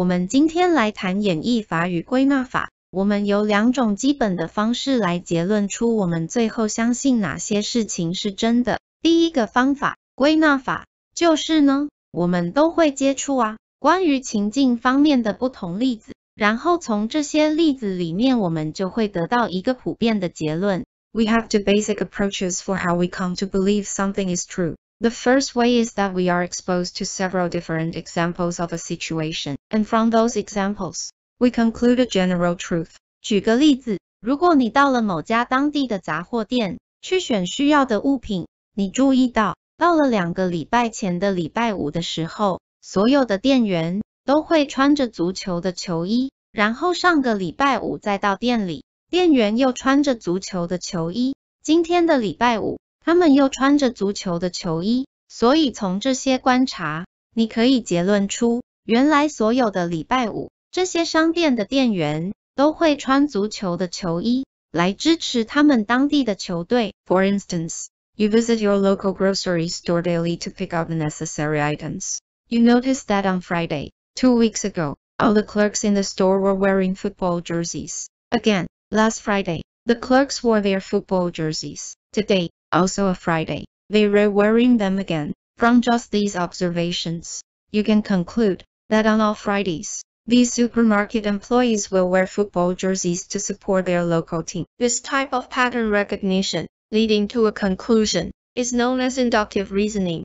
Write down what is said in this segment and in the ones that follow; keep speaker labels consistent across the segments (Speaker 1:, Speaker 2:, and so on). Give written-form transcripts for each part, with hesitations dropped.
Speaker 1: 我们今天来谈演绎法与归纳法。我们有2种基本的方式来结论出我们最后相信哪些事情是真的。第一个方法，归纳法，就是呢，我们都会接触关于情境方面的不同例子，然后从这些例子里面我们就会得到一个普遍的结论。We have two basic approaches for how we come to believe something is true. The first way is that we are exposed to several different examples of a situation, and from those examples, we conclude a general truth. 举个例子，如果你到了某家当地的杂货店，去选需要的物品，你注意到了2个礼拜前的礼拜五的时候，所有的店员都会穿着足球的球衣，然后上个礼拜五再到店里，店员又穿着足球的球衣，今天的礼拜五，他们又穿着足球的球衣，所以从这些观察，你可以结论出，原来所有的礼拜五，这些商店的店员都会穿足球的球衣，来支持他们当地的球队。For instance, you visit your local grocery store daily to pick up the necessary items. You notice that on Friday, 2 weeks ago, all the clerks in the store were wearing football jerseys. Again, last Friday, the clerks wore their football jerseys. Today, also a Friday, they were wearing them again. From just these observations, you can conclude that on all Fridays, these supermarket employees will wear football jerseys to support their local team. This type of pattern recognition, leading to a conclusion, is known as inductive reasoning.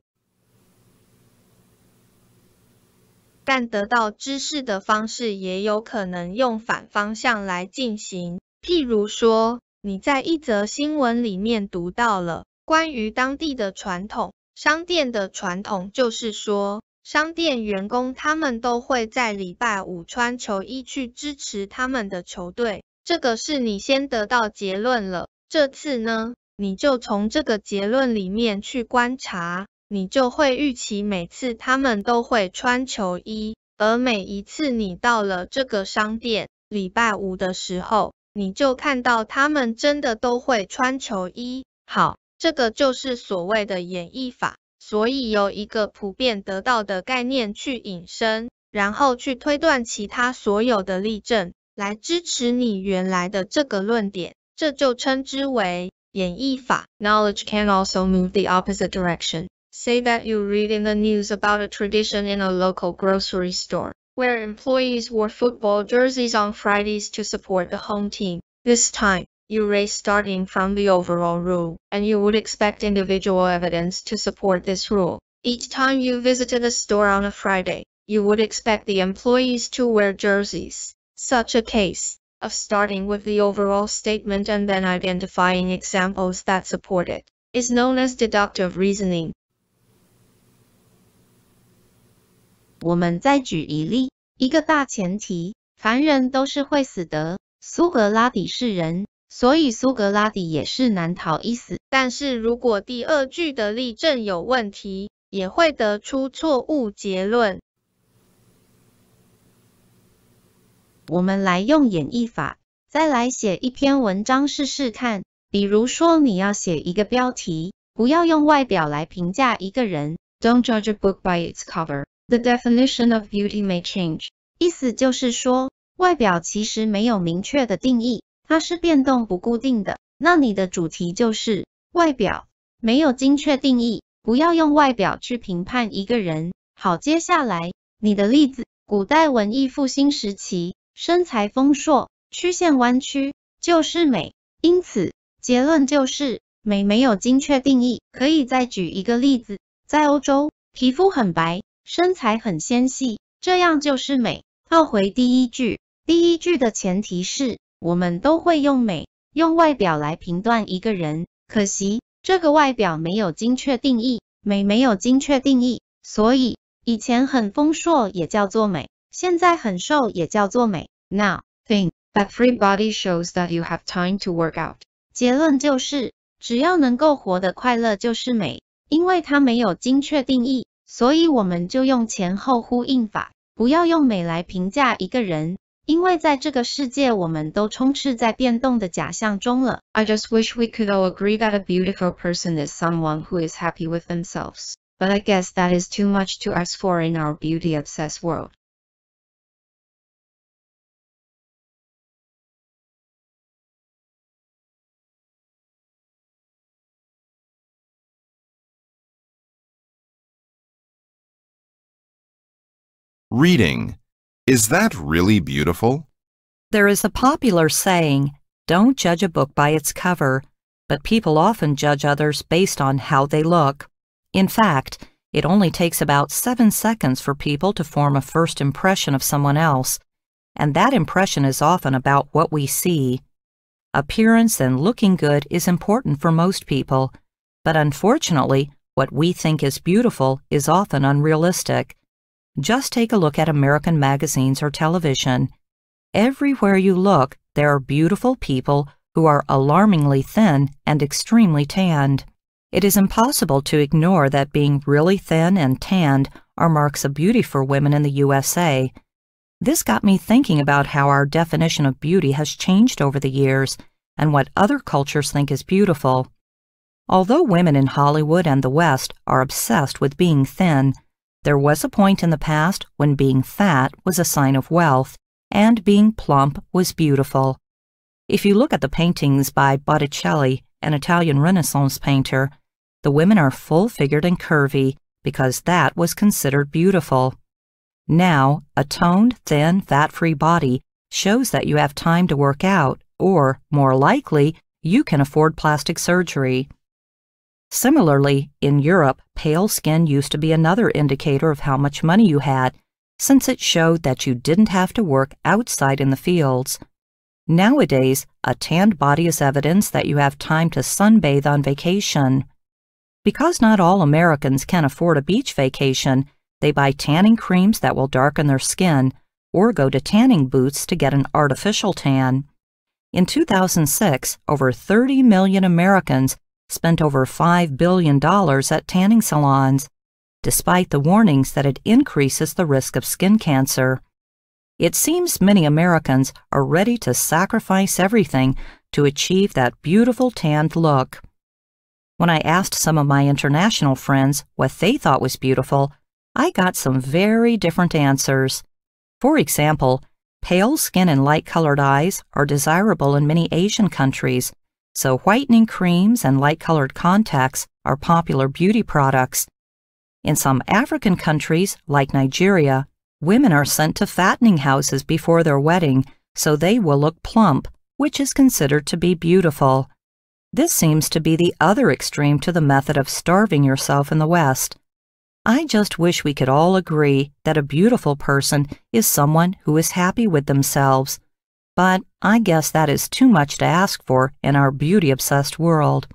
Speaker 2: 但得到知识的方式也有可能用反方向来进行。譬如说，你在一则新闻里面读到了关于当地的传统，商店的传统就是说，商店员工他们都会在礼拜五穿球衣去支持他们的球队，这个是你先得到结论了。这次呢，你就从这个结论里面去观察，你就会预期每次他们都会穿球衣，而每一次你到了这个商店，礼拜五的时候，你就看到他们真的都会穿球衣。好，这个就是所谓的演绎法。所以由一个普遍得到的概念去引申，然后去推断其他所有的例证，来支持你原来的这个论点，这就称之为演绎法。
Speaker 1: Knowledge can also move the opposite direction.
Speaker 2: Say that you read in the news about a tradition in a local grocery store, where employees wore football jerseys on Fridays to support the home team. This time, you raise starting from the overall rule, and you would expect individual evidence to support this rule. Each time you visited a store on a Friday, you would expect the employees to wear jerseys. Such a case of starting with the overall statement and then identifying examples that support it is known as deductive reasoning.
Speaker 1: 我们再举一例，一个大前提，凡人都是会死的，苏格拉底是人，所以苏格拉底也是难逃一死。
Speaker 2: 但是如果第2句的例证有问题，也会得出错误结论。
Speaker 1: 我们来用演绎法，再来写一篇文章试试看。比如说你要写一个标题，不要用外表来评价一个人。Don't judge a book by its cover. The definition of beauty may change. 意思就是说，外表其实没有明确的定义，它是变动不固定的。那你的主题就是外表没有精确定义，不要用外表去评判一个人。好，接下来你的例子，古代文艺复兴时期，身材丰硕，曲线弯曲，就是美。因此，结论就是美没有精确定义。可以再举一个例子，在欧洲，皮肤很白，身材很纤细，这样就是美。套回第1句，第1句的前提是，我们都会用美，用外表来评断一个人。可惜，这个外表没有精确定义，美没有精确定义，所以以前很丰硕也叫做美，现在很瘦也叫做美。Now, think that free body shows that you have time to work out. 结论就是，只要能够活得快乐就是美，因为它没有精确定义，所以我们就用前后呼应法，不要用美来评价一个人，因为在这个世界我们都充斥在变动的假象中了。I just wish we could all agree that a beautiful person is someone who is happy with themselves, but I guess that is too much to ask for in our beauty-obsessed world.
Speaker 3: Reading. Is that really beautiful?
Speaker 4: There is a popular saying, "Don't judge a book by its cover," but people often judge others based on how they look. In fact, it only takes about 7 seconds for people to form a first impression of someone else, and that impression is often about what we see. Appearance and looking good is important for most people, but unfortunately, what we think is beautiful is often unrealistic. Just take a look at American magazines or television. Everywhere you look, there are beautiful people who are alarmingly thin and extremely tanned. It is impossible to ignore that being really thin and tanned are marks of beauty for women in the USA. This got me thinking about how our definition of beauty has changed over the years and what other cultures think is beautiful. Although women in Hollywood and the West are obsessed with being thin, there was a point in the past when being fat was a sign of wealth and being plump was beautiful. If you look at the paintings by Botticelli, an Italian Renaissance painter, the women are full-figured and curvy because that was considered beautiful. Now, a toned, thin, fat-free body shows that you have time to work out, or, more likely, you can afford plastic surgery. Similarly, in Europe, pale skin used to be another indicator of how much money you had, since it showed that you didn't have to work outside in the fields. Nowadays, a tanned body is evidence that you have time to sunbathe on vacation. Because not all Americans can afford a beach vacation, they buy tanning creams that will darken their skin, or go to tanning booths to get an artificial tan. In 2006, over 30 million Americans spent over $5 billion at tanning salons, despite the warnings that it increases the risk of skin cancer. It seems many Americans are ready to sacrifice everything to achieve that beautiful tanned look. When I asked some of my international friends what they thought was beautiful, I got some very different answers. For example, pale skin and light-colored eyes are desirable in many Asian countries, so whitening creams and light-colored contacts are popular beauty products. In some African countries, like Nigeria, women are sent to fattening houses before their wedding so they will look plump, which is considered to be beautiful. This seems to be the other extreme to the method of starving yourself in the West. I just wish we could all agree that a beautiful person is someone who is happy with themselves. But I guess that is too much to ask for in our beauty-obsessed world.